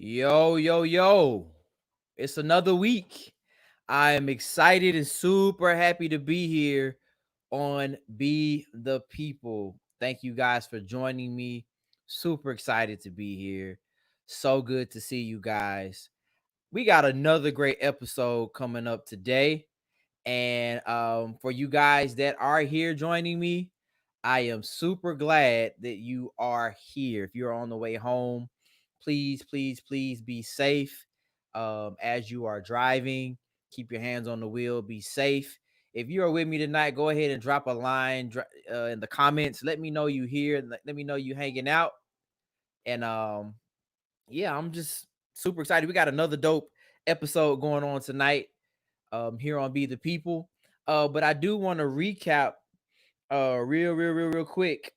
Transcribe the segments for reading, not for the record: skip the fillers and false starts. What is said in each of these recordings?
Yo, yo, yo. It's another week. I am excited and super happy to be here on Be the People. Thank you guys for joining me. Super excited to be here. So good to see you guys. We got another great episode coming up today. And for you guys that are here joining me, I am super glad that you are here. If you're on the way home, please, please, please be safe as you are driving. Keep your hands on the wheel. Be safe. If you are with me tonight, go ahead and drop a line in the comments. Let me know you here. Let me know you hanging out. And yeah, I'm just super excited. We got another dope episode going on tonight here on Be the People. But I do want to recap real quick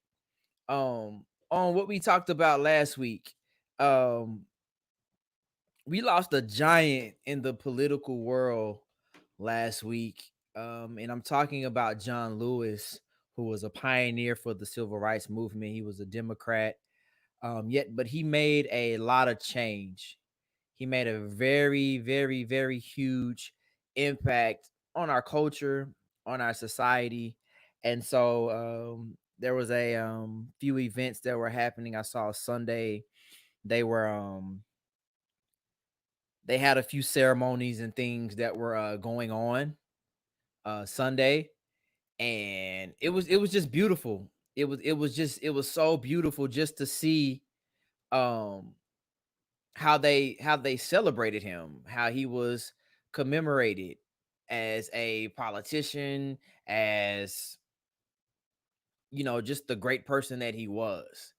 on what we talked about last week. Um we lost a giant in the political world last week. And I'm talking about John Lewis, who was a pioneer for the civil rights movement. He was a Democrat. But he made a lot of change. He made a very huge impact on our culture, on our society. And so there was a few events that were happening. I saw Sunday. They were they had a few ceremonies and things that were going on Sunday, and it was just beautiful. It was so beautiful just to see um how they celebrated him, how he was commemorated as a politician, as just the great person that he was.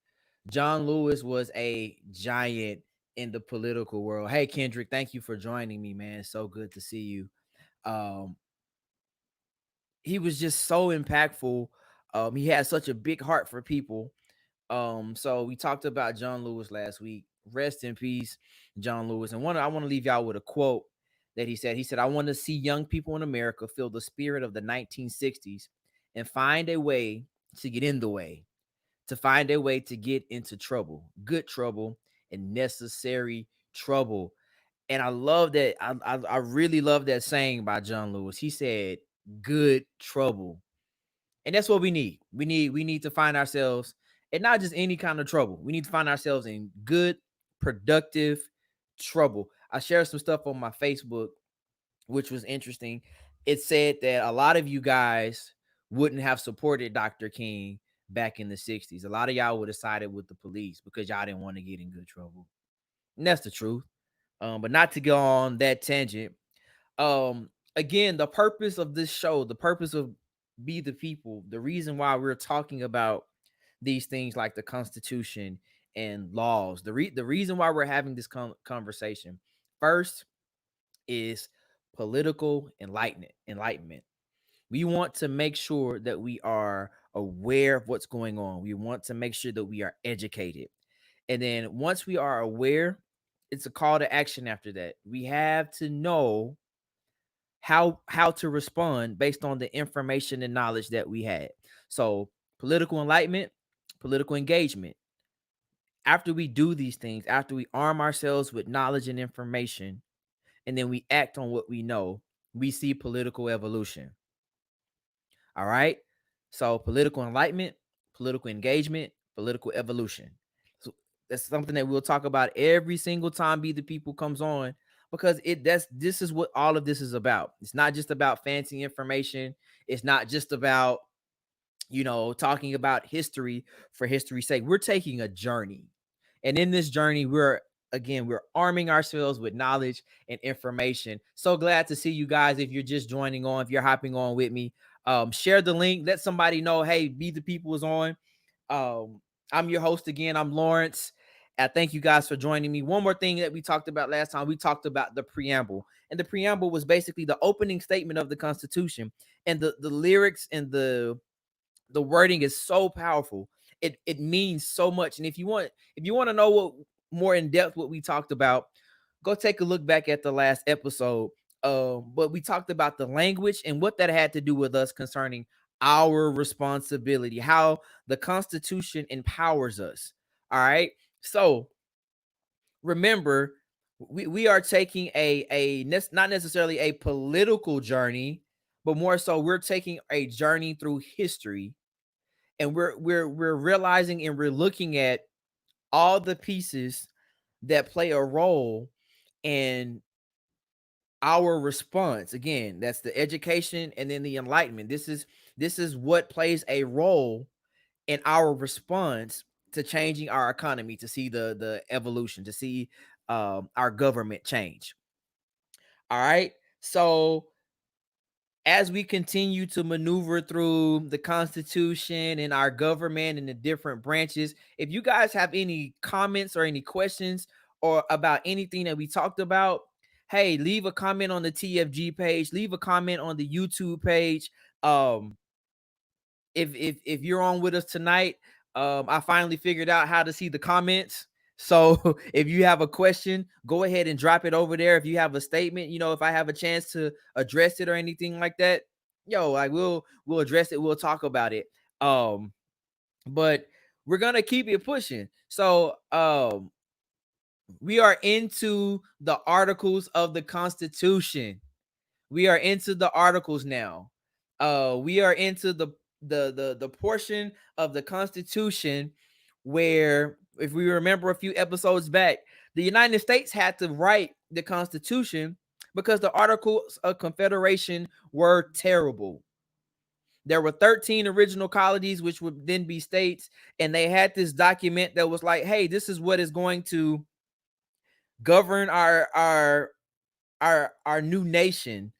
John Lewis was a giant in the political world. Hey Kendrick, thank you for joining me, man. So good to see you. Um he was just so impactful. He had such a big heart for people. So we talked about John Lewis last week. Rest in peace, John Lewis. And I want to leave y'all with a quote that he said. He said, "I want to see young people in America feel the spirit of the 1960s and find a way to get in the way, to find a way to get into trouble, good trouble, and necessary trouble." And I love that. I really love that saying by John Lewis. He said, "Good trouble." And that's what we need. We need to find ourselves in not just any kind of trouble. We need to find ourselves in good, productive trouble. I shared some stuff on my Facebook, which was interesting. It said that a lot of you guys wouldn't have supported Dr. King back in the 60s. A lot of y'all would have sided with the police because y'all didn't want to get in good trouble. And that's the truth. But not to go on that tangent. Again, the purpose of this show, the purpose of Be the People, the reason why we're talking about these things like the Constitution and laws, the reason why we're having this conversation first is political enlightenment. We want to make sure that we are aware of what's going on. We want to make sure that we are educated. And then once we are aware, it's a call to action after that. We have to know how to respond based on the information and knowledge that we had. So, political enlightenment, political engagement. After we do these things, after we arm ourselves with knowledge and information, and then we act on what we know, we see political evolution. All right. So political enlightenment, political engagement, political evolution. So that's something that we'll talk about every single time Be the People comes on, because this is what all of this is about. It's not just about fancy information. It's not just about, talking about history for history's sake. We're taking a journey. And in this journey, we're arming ourselves with knowledge and information. So glad to see you guys. If you're just joining on, if you're hopping on with me, share the link. Let somebody know, hey, Be the People is on. I'm your host again. I'm Lawrence. I thank you guys for joining me. One more thing that we talked about last time, we talked about the preamble. And the preamble was basically the opening statement of the Constitution. And the lyrics and the wording is so powerful. It means so much. And if you want to know what more in depth what we talked about, go take a look back at the last episode. But we talked about the language and what that had to do with us concerning our responsibility, how the Constitution empowers us. All right. So remember, we are taking not necessarily a political journey, but more so we're taking a journey through history, and we're realizing and we're looking at all the pieces that play a role in our response. Again, that's the education and then the enlightenment. This is what plays a role in our response to changing our economy, to see the evolution, to see our government change. All right. So as we continue to maneuver through the Constitution and our government and the different branches, if you guys have any comments or any questions or about anything that we talked about, hey, leave a comment on the TFG page, leave a comment on the YouTube page. If you're on with us tonight, I finally figured out how to see the comments. So if you have a question, go ahead and drop it over there. If you have a statement, if I have a chance to address it or anything like that, like we'll address it. We'll talk about it. But we're gonna keep it pushing. So we are into the articles of the Constitution. We are into the articles now. We are into the portion of the Constitution where, if we remember a few episodes back, the United States had to write the Constitution because the Articles of Confederation were terrible. There were 13 original colonies, which would then be states, and they had this document that was like, hey, this is what is going to govern our new nation.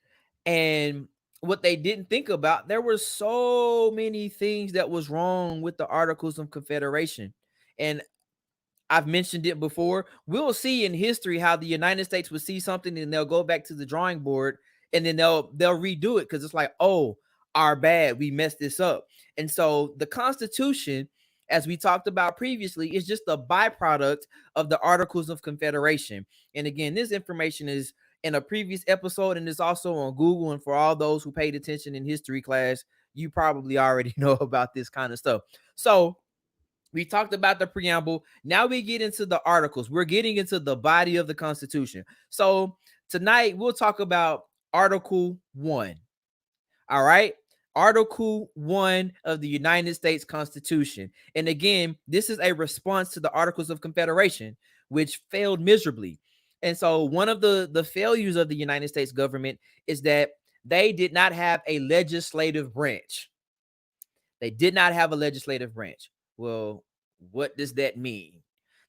And what they didn't think about, there were so many things that was wrong with the Articles of Confederation. And I've mentioned it before. We'll see in history how the United States will see something and they'll go back to the drawing board, and then they'll redo it because it's like, oh, our bad, we messed this up. And so the Constitution, as we talked about previously, is just a byproduct of the Articles of Confederation. And again, this information is in a previous episode, and it's also on Google. And for all those who paid attention in history class, you probably already know about this kind of stuff. So we talked about the preamble. Now we get into the articles. We're getting into the body of the Constitution. So tonight we'll talk about Article 1. All right. Article 1 of the United States Constitution. And again, this is a response to the Articles of Confederation, which failed miserably. And so one of the failures of the United States government is that they did not have a legislative branch. They did not have a legislative branch. Well, what does that mean?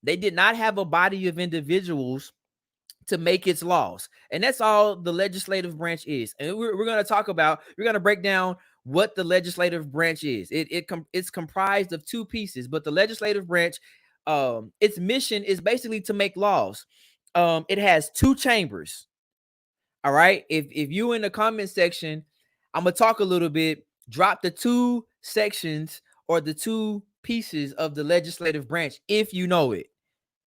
They did not have a body of individuals to make its laws. And that's all the legislative branch is. And we're going to talk about, we're going to break down what the legislative branch is. It's comprised of two pieces, but the legislative branch, its mission is basically to make laws. It has two chambers. All right. If you in the comment section, I'm gonna talk a little bit. Drop the two sections or the two pieces of the legislative branch if you know it.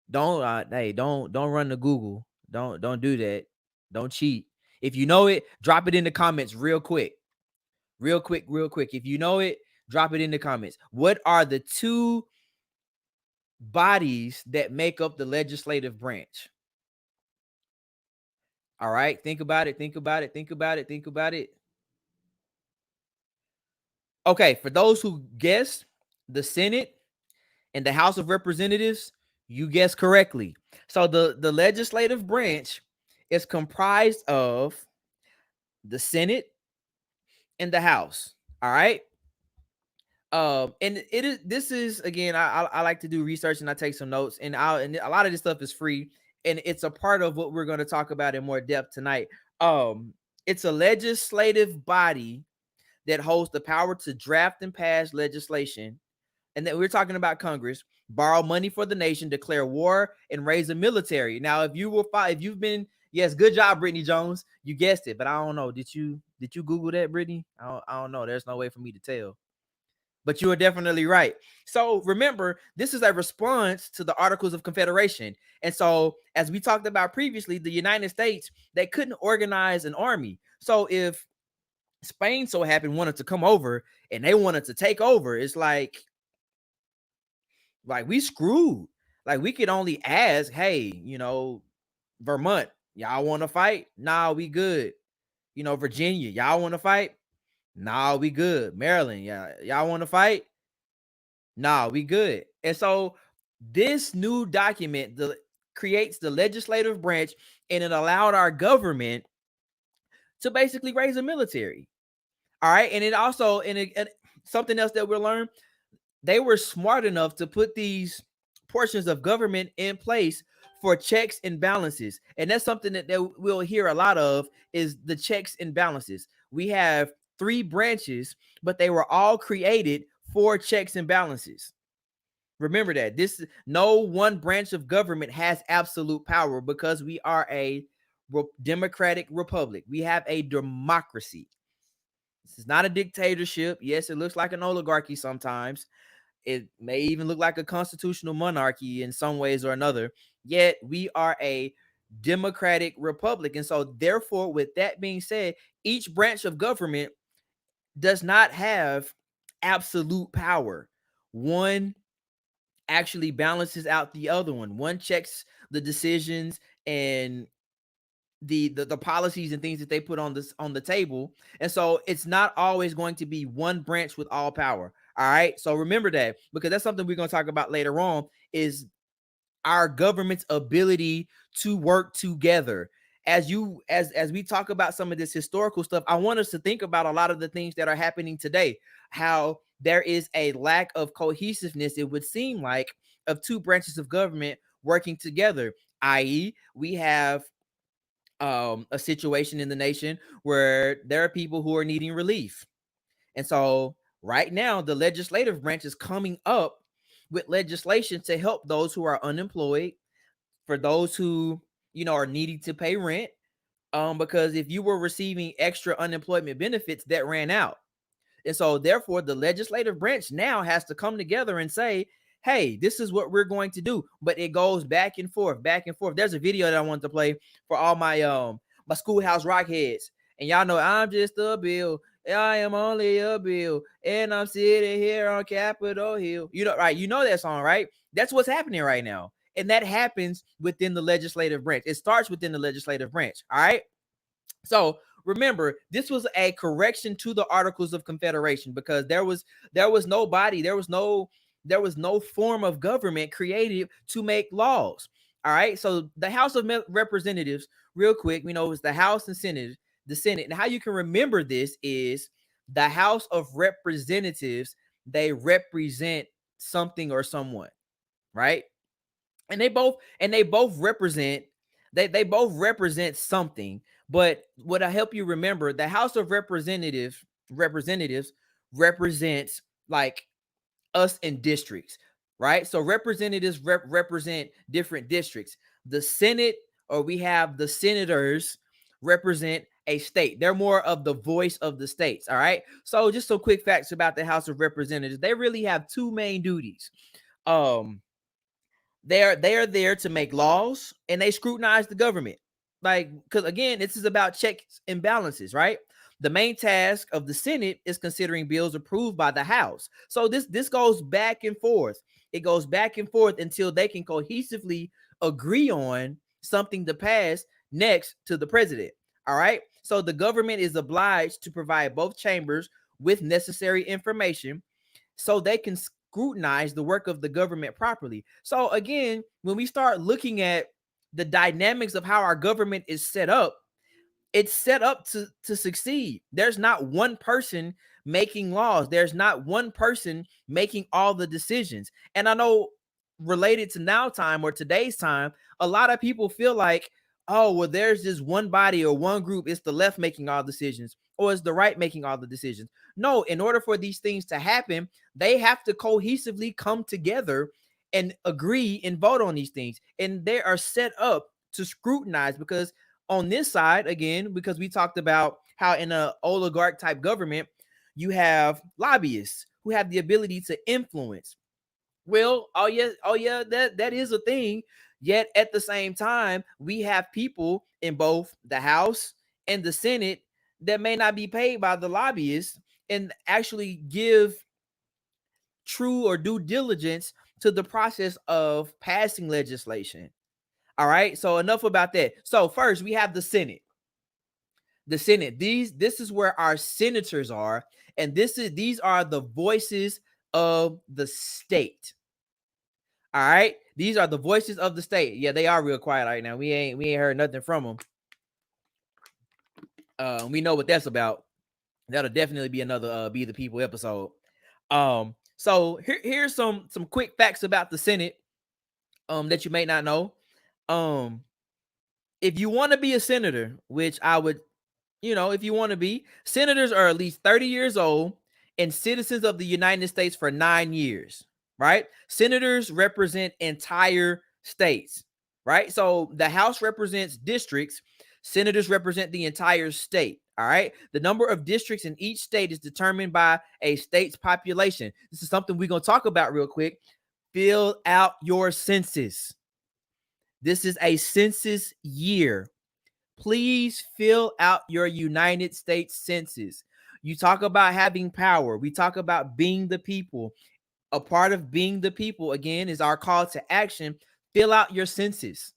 Don't run to Google. Don't do that. Don't cheat. If you know it, drop it in the comments real quick. Real quick, real quick. If you know it, drop it in the comments. What are the two bodies that make up the legislative branch? All right, think about it, think about it, think about it, think about it. Okay, for those who guessed, the Senate and the House of Representatives, you guessed correctly. So the legislative branch is comprised of the Senate and the House. All right. And it is, this is, again, I like to do research and I take some notes, and a lot of this stuff is free, and it's a part of what we're going to talk about in more depth tonight. It's a legislative body that holds the power to draft and pass legislation. And then we're talking about Congress, borrow money for the nation, declare war, and raise a military. Now, if you've been, yes, good job, Brittany Jones. You guessed it, but I don't know. Did you Google that, Brittany? I don't know. There's no way for me to tell. But you are definitely right. So remember, this is a response to the Articles of Confederation. And so, as we talked about previously, the United States, they couldn't organize an army. So if Spain so happened wanted to come over and they wanted to take over, it's like we screwed. Like, we could only ask, hey, Vermont, y'all want to fight? Nah, we good. Virginia, y'all want to fight? Nah, we good. Maryland, yeah, y'all want to fight? Nah, we good. And so this new document creates the legislative branch, and it allowed our government to basically raise a military. All right. And it also, and something else that we'll learn, they were smart enough to put these portions of government in place for checks and balances. And that's something that we'll hear a lot of, is the checks and balances. We have three branches, but they were all created for checks and balances. Remember that no one branch of government has absolute power, because we are a democratic republic. We have a democracy. This is not a dictatorship. Yes, it looks like an oligarchy sometimes. It may even look like a constitutional monarchy in some ways or another. Yet we are a democratic republic. And so therefore, with that being said, each branch of government does not have absolute power. One actually balances out the other one. One checks the decisions and the policies and things that they put on the table. And so it's not always going to be one branch with all power. All right. So remember that, because that's something we're going to talk about later on, is our government's ability to work together. As we talk about some of this historical stuff, I want us to think about a lot of the things that are happening today, how there is a lack of cohesiveness, it would seem like, of two branches of government working together, i.e., we have a situation in the nation where there are people who are needing relief. And so right now, the legislative branch is coming up with legislation to help those who are unemployed, for those who, are needing to pay rent. Because if you were receiving extra unemployment benefits, that ran out. And so therefore, the legislative branch now has to come together and say, hey, this is what we're going to do. But it goes back and forth, back and forth. There's a video that I wanted to play for all my Schoolhouse Rock heads. And y'all know, I'm just a bill. I am only a bill. And I'm sitting here on Capitol Hill. Right? You know that song, right? That's what's happening right now. And that happens within the legislative branch. It starts within the legislative branch. All right. So remember, this was a correction to the Articles of Confederation, because there was no form of government created to make laws. All right. So the House of Representatives, real quick, is the House and Senate, the Senate. And how you can remember this is the House of Representatives, they represent something or someone, right? And they both represent they both represent something. But what I help you remember, the House of Representatives represents, like, us in districts, right? So representatives represent different districts. The Senate, or we have the senators, represent a state. They're more of the voice of the states. All right. So just some quick facts about the House of Representatives. They really have two main duties. Um, they are there to make laws, and they scrutinize the government. Like, because again, this is about checks and balances, right? The main task of the Senate is considering bills approved by the House. So this goes back and forth. It goes back and forth until they can cohesively agree on something to pass next to the president. All right. So the government is obliged to provide both chambers with necessary information so they can scrutinize the work of the government properly. So again, when we start looking at the dynamics of how our government is set up, it's set up to succeed. There's not one person making laws. There's not one person making all the decisions. And I know, related to now time or today's time, a lot of people feel like, oh, well, there's this one body or one group. It's the left making all decisions, or it's the right making all the decisions. No, in order for these things to happen, they have to cohesively come together and agree and vote on these things. And they are set up to scrutinize, because on this side, again, because we talked about how in an oligarch type government, you have lobbyists who have the ability to influence. Well, oh yeah, that is a thing. Yet at the same time, we have people in both the House and the Senate that may not be paid by the lobbyists and actually give true or due diligence to the process of passing legislation. All right. So enough about that. So first we have the Senate. The Senate. This is where our senators are, and these are the voices of the state. All right. These are the voices of the state. Yeah, they are real quiet right now. We ain't heard nothing from them. We know what that's about. That'll definitely be another Be the People episode. So here's some quick facts about the Senate that you may not know. If you want to be a senator, which I would, if you want to be, senators are at least 30 years old and citizens of the United States for 9 years, right? Senators represent entire states, right? So the House represents districts, senators represent the entire state. All right. The number of districts in each state is determined by a state's population. This is something we're going to talk about real quick. Fill out your census. This is a census year. Please fill out your United States census. You talk about having power. We talk about being the people. A part of being the people, again, is our call to action. Fill out your census.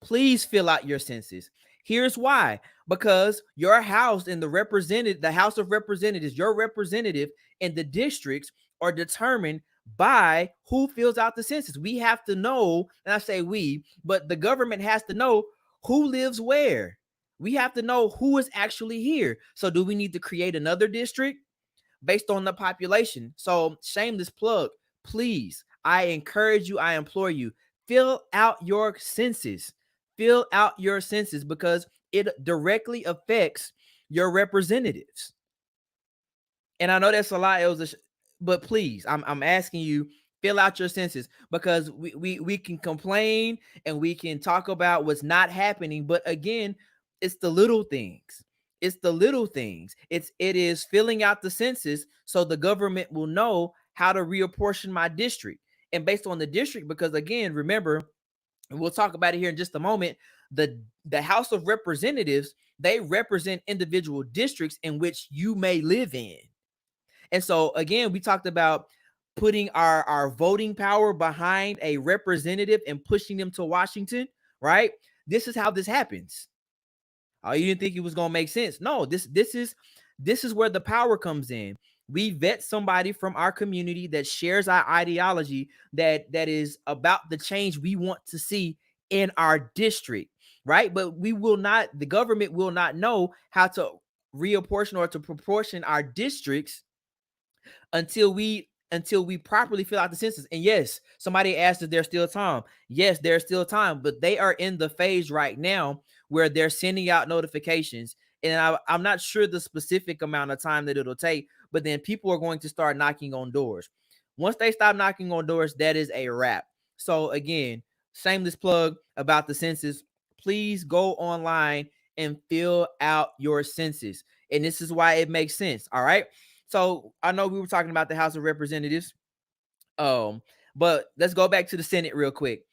Please fill out your census. Here's why. Because your house and the House of Representatives, your representative in the districts are determined by who fills out the census. We have to know, and I say we, but the government has to know who lives where. We have to know who is actually here. So do we need to create another district based on the population? So shameless plug, please, I encourage you, I implore you, fill out your census. Fill out your census because it directly affects your representatives. And I know that's a lot, but please, I'm asking you, fill out your census, because we can complain and we can talk about what's not happening, but again, it's the little things. It's the little things. It is filling out the census so the government will know how to reapportion my district. And based on the district, because again, remember, and we'll talk about it here in just a moment, the House of Representatives, they represent individual districts in which you may live in. And so again, we talked about putting our voting power behind a representative and pushing them to Washington, right? This is how this happens. Oh, you didn't think it was gonna make sense? No, this is where the power comes in. We vet somebody from our community that shares our ideology, that is about the change we want to see in our district, right? But the government will not know how to reapportion or to proportion our districts until we properly fill out the census. And yes, somebody asked if there's still time. Yes, there's still time, but they are in the phase right now where they're sending out notifications. And I'm not sure the specific amount of time that it'll take, but then people are going to start knocking on doors. Once they stop knocking on doors, that is a wrap. So again, shameless plug about the census. Please go online and fill out your census. And this is why it makes sense. All right. So I know we were talking about the House of Representatives. But let's go back to the Senate real quick.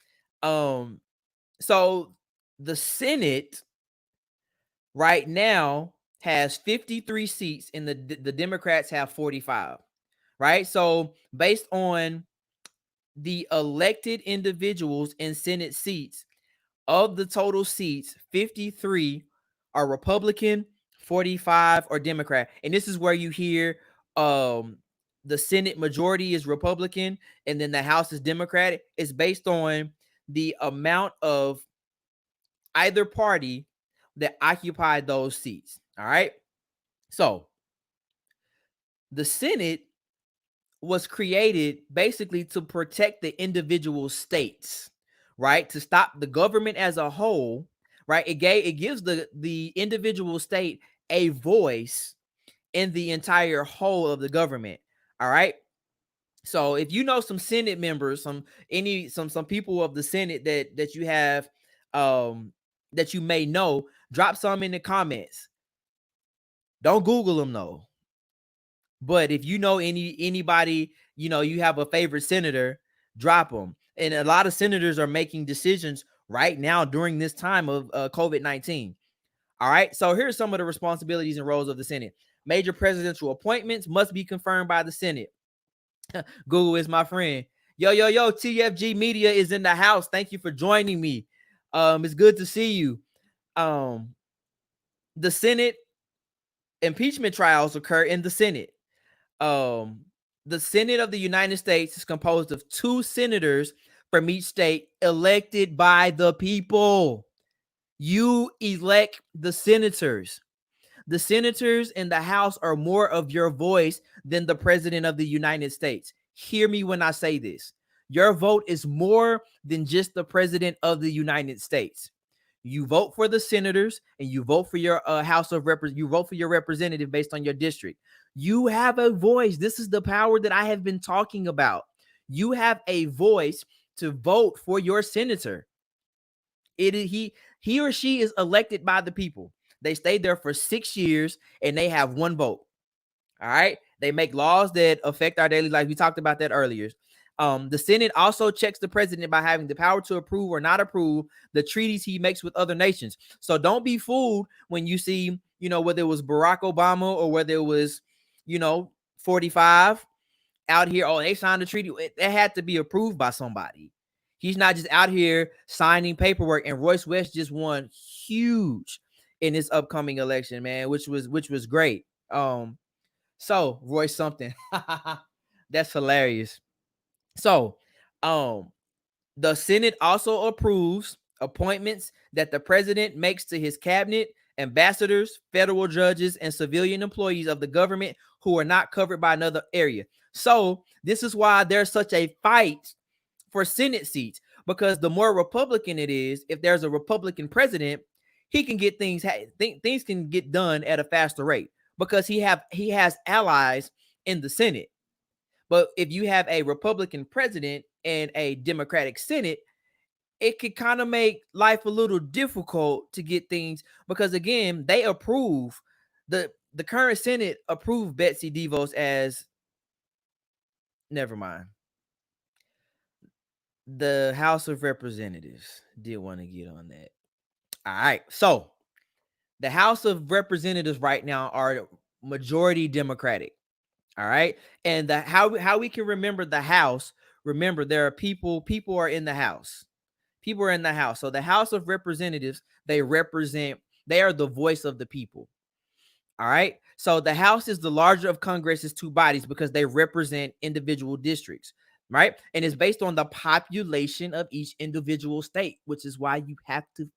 So the Senate right now has 53 seats, and the Democrats have 45. Right. So based on the elected individuals in Senate seats, of the total seats, 53 are Republican, 45 are Democrat. And this is where you hear the Senate majority is Republican and then the House is Democratic. It's based on the amount of either party that occupied those seats. All right. So the Senate was created basically to protect the individual states, right? To stop the government as a whole, right? It gives the individual state a voice in the entire whole of the government. All right. So if you know some Senate members, some people of the Senate that you have that you may know, drop some in the comments. Don't Google them though. But if you know anybody, you have a favorite senator, drop them. And a lot of senators are making decisions right now during this time of COVID-19. All right. So here's some of the responsibilities and roles of the Senate. Major presidential appointments must be confirmed by the Senate. Google is my friend. Yo, TFG Media is in the house. Thank you for joining me. It's good to see you. Um, the Senate impeachment trials occur in the Senate. Um, the Senate of the United States is composed of 2 senators from each state elected by the people. You elect the senators. The senators in the House are more of your voice than the president of the United States. Hear me when I say this. Your vote is more than just the president of the United States. You vote for the senators and you vote for your House of you vote for your representative based on your district. You have a voice. This is the power that I have been talking about. You have a voice to vote for your senator. He or she is elected by the people. They stay there for 6 years and they have one vote. All right. They make laws that affect our daily life. We talked about that earlier. The Senate also checks the president by having the power to approve or not approve the treaties he makes with other nations. So don't be fooled when you see, whether it was Barack Obama or whether it was, 45 out here. Oh, they signed a treaty. It had to be approved by somebody. He's not just out here signing paperwork. And Royce West just won huge in this upcoming election, man, which was great. So Royce something. That's hilarious. So, the Senate also approves appointments that the president makes to his cabinet, ambassadors, federal judges, and civilian employees of the government who are not covered by another area. So, this is why there's such a fight for Senate seats, because the more Republican it is, if there's a Republican president, he can get things can get done at a faster rate because he has allies in the Senate. But if you have a Republican president and a Democratic Senate, it could kind of make life a little difficult to get things, because again, they approve the current Senate approved Betsy DeVos as, never mind. The House of Representatives did want to get on that. All right. So the House of Representatives right now are majority Democratic. All right. And how we can remember the House, remember there are people are in the House. People are in the House. So the House of Representatives, they are the voice of the people. All right. So the House is the larger of Congress's 2 bodies because they represent individual districts, right? And it's based on the population of each individual state, which is why you have to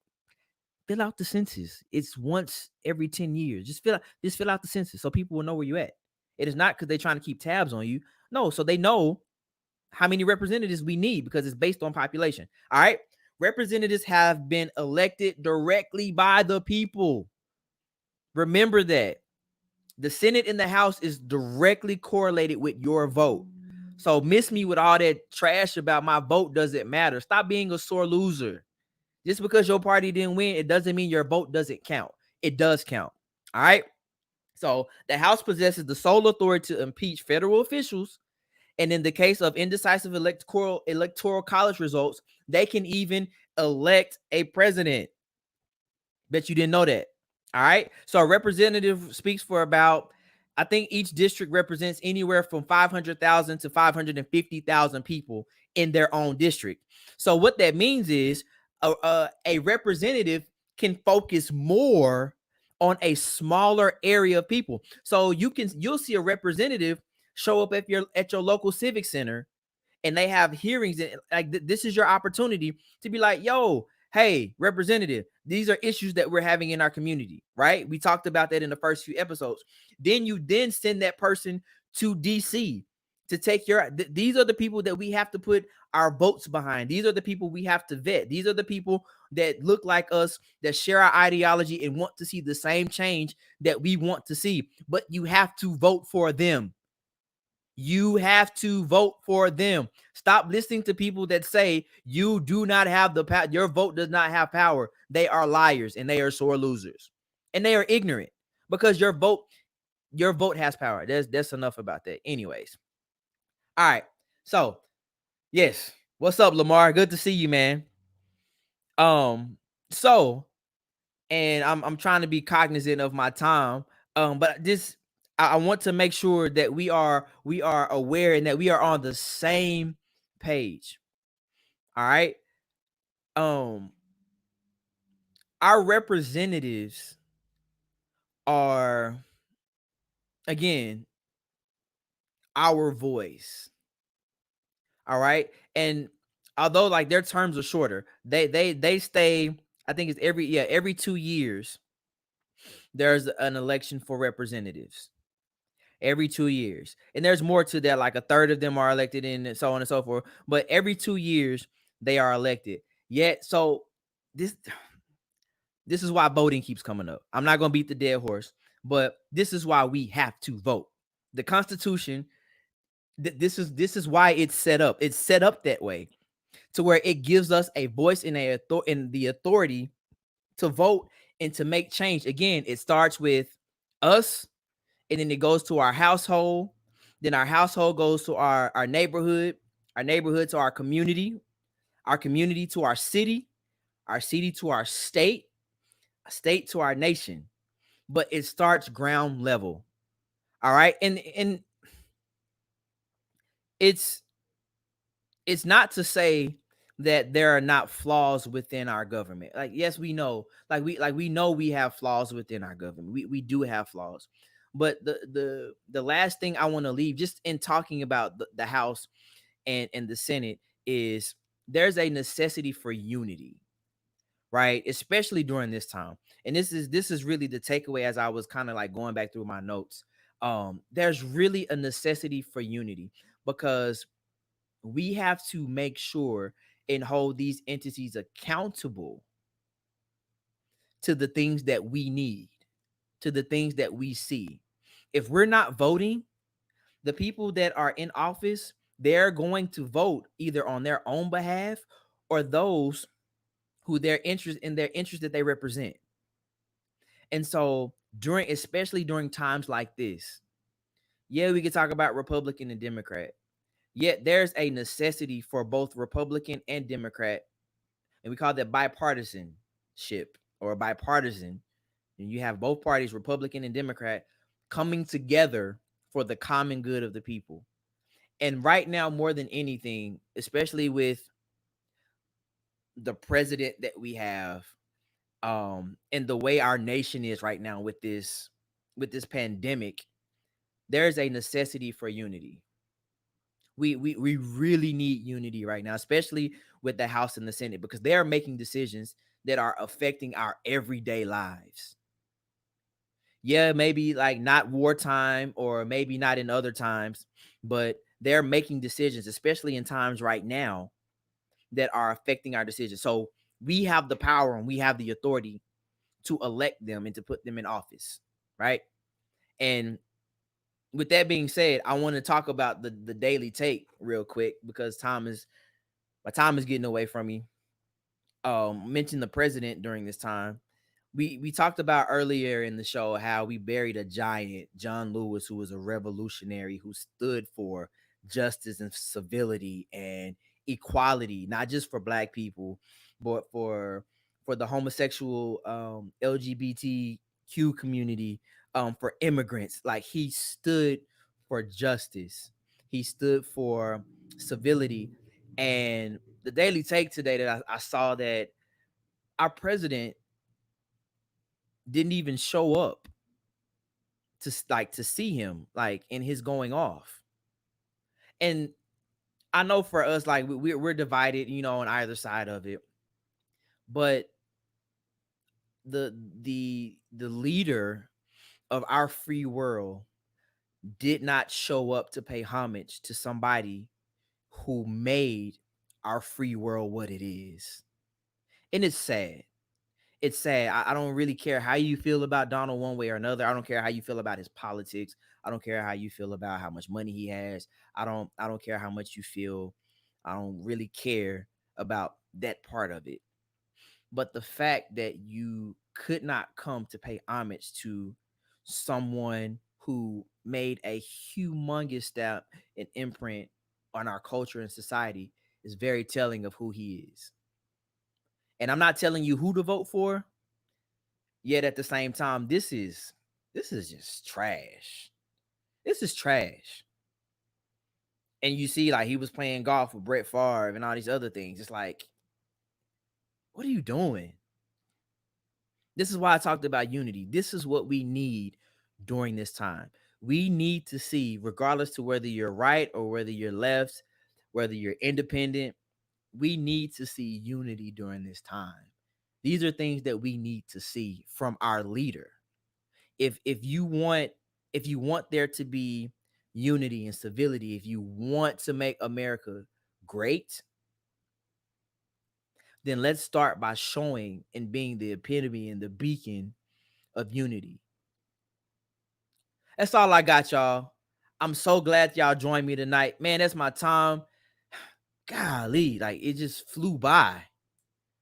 fill out the census. It's once every 10 years. Just fill out the census so people will know where you're at. It is not because they're trying to keep tabs on you. No, so they know how many representatives we need because it's based on population. All right. Representatives have been elected directly by the people. Remember that. The Senate and the House is directly correlated with your vote. So miss me with all that trash about my vote doesn't matter. Stop being a sore loser. Just because your party didn't win, it doesn't mean your vote doesn't count. It does count. All right. So the House possesses the sole authority to impeach federal officials. And in the case of indecisive electoral college results, they can even elect a president. Bet you didn't know that. All right. So a representative speaks for about, I think each district represents anywhere from 500,000 to 550,000 people in their own district. So what that means is a representative can focus more on a smaller area of people. So you'll see a representative show up at your local civic center, and they have hearings. And like this is your opportunity to be like, yo, hey, representative, these are issues that we're having in our community, right? We talked about that in the first few episodes. Then you send that person to DC to take these are the people that we have to put our votes behind. These are the people we have to vet. These are the people that look like us, that share our ideology and want to see the same change that we want to see. But you have to vote for them. You have to vote for them. Stop listening to people that say you do not have the power. Your vote does not have power. They are liars and they are sore losers. And they are ignorant because your vote has power. That's enough about that. Anyways. All right. So, yes. What's up, Lamar? Good to see you, man. So, and I'm trying to be cognizant of my time. But this I want to make sure that we are aware and that we are on the same page. All right. Um, our representatives are, again, our voice. All right. And although like their terms are shorter, they stay, I think it's every 2 years there's an election for representatives. Every 2 years. And there's more to that, like a third of them are elected and so on and so forth. But every 2 years they are elected. Yet, so this this is why voting keeps coming up. I'm not gonna beat the dead horse, but this is why we have to vote. The Constitution, this is why it's set up. It's set up that way to where it gives us a voice and the authority to vote and to make change. Again, it starts with us, and then it goes to our household. Then our household goes to our neighborhood to our community to our city to our state, a state to our nation. But it starts ground level. All right. And it's it's not to say that there are not flaws within our government. Like, yes, we know, we know we have flaws within our government. We do have flaws. But the last thing I want to leave, just in talking about the House and the Senate, is there's a necessity for unity, right? Especially during this time. And this is really the takeaway as I was kind of like going back through my notes. There's really a necessity for unity, because we have to make sure and hold these entities accountable to the things that we need, to the things that we see. If we're not voting, the people that are in office, they're going to vote either on their own behalf or those who their interest that they represent. And so especially during times like this, yeah, we can talk about Republican and Democrat. Yet there's a necessity for both Republican and Democrat, and we call that bipartisanship or bipartisan. And you have both parties, Republican and Democrat, coming together for the common good of the people. And right now, more than anything, especially with the president that we have, and the way our nation is right now with this pandemic, there's a necessity for unity. We really need unity right now, especially with the House and the Senate, because they are making decisions that are affecting our everyday lives. Yeah, maybe like not wartime or maybe not in other times, but they're making decisions, especially in times right now, that are affecting our decisions. So we have the power and we have the authority to elect them and to put them in office, right? And with that being said, I want to talk about the daily take real quick, because my time is getting away from me. Mention the president during this time. We talked about earlier in the show how we buried a giant, John Lewis, who was a revolutionary who stood for justice and civility and equality, not just for black people, but for the homosexual, LGBTQ community, for immigrants. Like, he stood for justice. He stood for civility. And the daily take today that I saw that our president didn't even show up to see him like in his going off. And I know for us, like we're divided, on either side of it. But the leader of our free world did not show up to pay homage to somebody who made our free world what it is. And it's sad. It's sad. I don't really care how you feel about Donald one way or another. I don't care how you feel about his politics. I don't care how you feel about how much money he has. I don't care how much you feel. I don't really care about that part of it. But the fact that you could not come to pay homage to someone who made a humongous step and imprint on our culture and society is very telling of who he is. And I'm not telling you who to vote for. Yet at the same time, this is just trash. This is trash. And you see, like, he was playing golf with Brett Favre and all these other things. It's like, what are you doing? This is why I talked about unity. This is what we need during this time. We need to see, regardless to whether you're right or whether you're left, whether you're independent, we need to see unity during this time. These are things that we need to see from our leader. If you want there to be unity and civility, if you want to make America great, then let's start by showing and being the epitome and the beacon of unity. That's all I got, y'all. I'm so glad y'all joined me tonight. Man, that's my time. Golly, like it just flew by.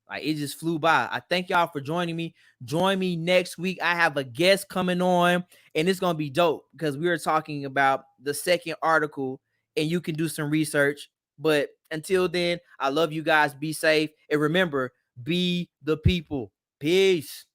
Like it just flew by. I thank y'all for joining me. Join me next week. I have a guest coming on, and it's gonna be dope because we are talking about the second article, and you can do some research. But until then, I love you guys. Be safe, and remember, be the people. Peace.